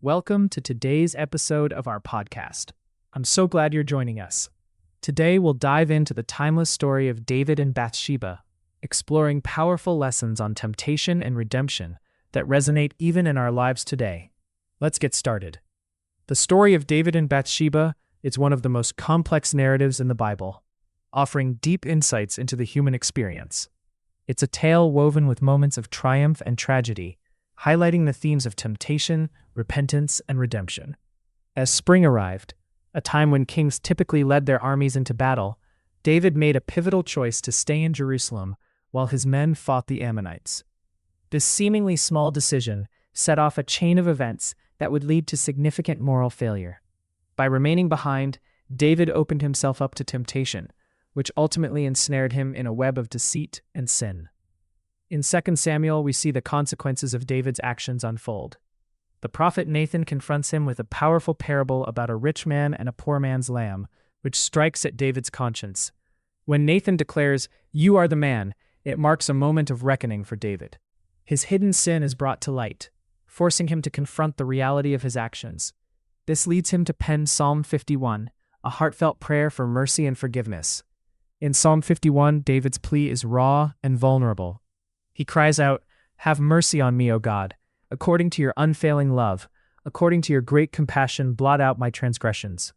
Welcome to today's episode of our podcast. I'm so glad you're joining us. Today, we'll dive into the timeless story of David and Bathsheba, exploring powerful lessons on temptation and redemption that resonate even in our lives today. Let's get started. The story of David and Bathsheba is one of the most complex narratives in the Bible, offering deep insights into the human experience. It's a tale woven with moments of triumph and tragedy, highlighting the themes of temptation, repentance, and redemption. As spring arrived, a time when kings typically led their armies into battle, David made a pivotal choice to stay in Jerusalem while his men fought the Ammonites. This seemingly small decision set off a chain of events that would lead to significant moral failure. By remaining behind, David opened himself up to temptation, which ultimately ensnared him in a web of deceit and sin. In 2 Samuel, we see the consequences of David's actions unfold. The prophet Nathan confronts him with a powerful parable about a rich man and a poor man's lamb, which strikes at David's conscience. When Nathan declares, "You are the man," it marks a moment of reckoning for David. His hidden sin is brought to light, forcing him to confront the reality of his actions. This leads him to pen Psalm 51, a heartfelt prayer for mercy and forgiveness. In Psalm 51, David's plea is raw and vulnerable. He cries out, "Have mercy on me, O God. According to your unfailing love, according to your great compassion, blot out my transgressions."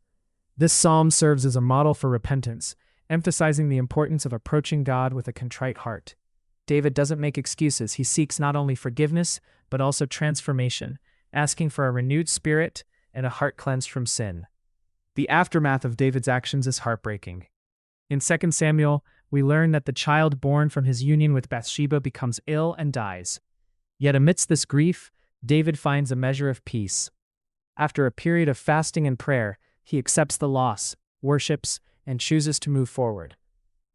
This psalm serves as a model for repentance, emphasizing the importance of approaching God with a contrite heart. David doesn't make excuses. He seeks not only forgiveness, but also transformation, asking for a renewed spirit and a heart cleansed from sin. The aftermath of David's actions is heartbreaking. In 2 Samuel, we learn that the child born from his union with Bathsheba becomes ill and dies. Yet amidst this grief, David finds a measure of peace. After a period of fasting and prayer, he accepts the loss, worships, and chooses to move forward.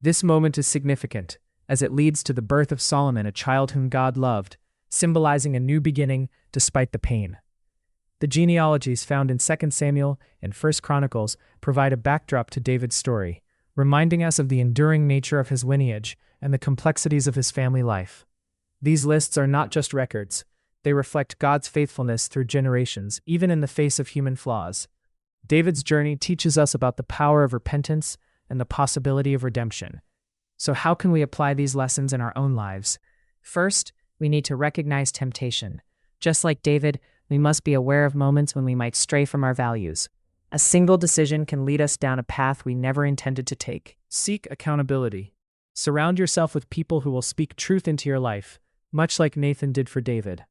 This moment is significant, as it leads to the birth of Solomon, a child whom God loved, symbolizing a new beginning despite the pain. The genealogies found in 2 Samuel and 1 Chronicles provide a backdrop to David's story, reminding us of the enduring nature of his lineage and the complexities of his family life. These lists are not just records. They reflect God's faithfulness through generations, even in the face of human flaws. David's journey teaches us about the power of repentance and the possibility of redemption. So how can we apply these lessons in our own lives? First, we need to recognize temptation. Just like David, we must be aware of moments when we might stray from our values. A single decision can lead us down a path we never intended to take. Seek accountability. Surround yourself with people who will speak truth into your life, much like Nathan did for David.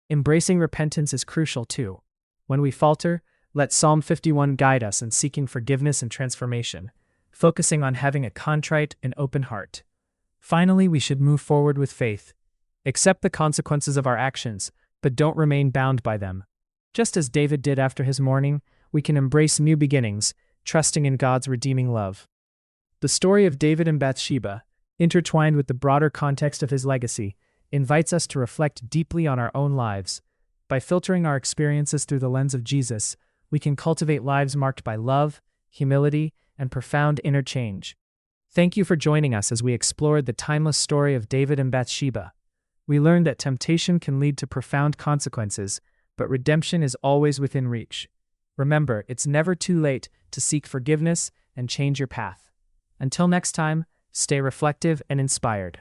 Embracing repentance is crucial too. When we falter, let Psalm 51 guide us in seeking forgiveness and transformation, focusing on having a contrite and open heart. Finally, we should move forward with faith. Accept the consequences of our actions, but don't remain bound by them. Just as David did after his mourning, we can embrace new beginnings, trusting in God's redeeming love. The story of David and Bathsheba, intertwined with the broader context of his legacy, invites us to reflect deeply on our own lives. By filtering our experiences through the lens of Jesus, we can cultivate lives marked by love, humility, and profound inner change. Thank you for joining us as we explored the timeless story of David and Bathsheba. We learned that temptation can lead to profound consequences, but redemption is always within reach. Remember, it's never too late to seek forgiveness and change your path. Until next time, stay reflective and inspired.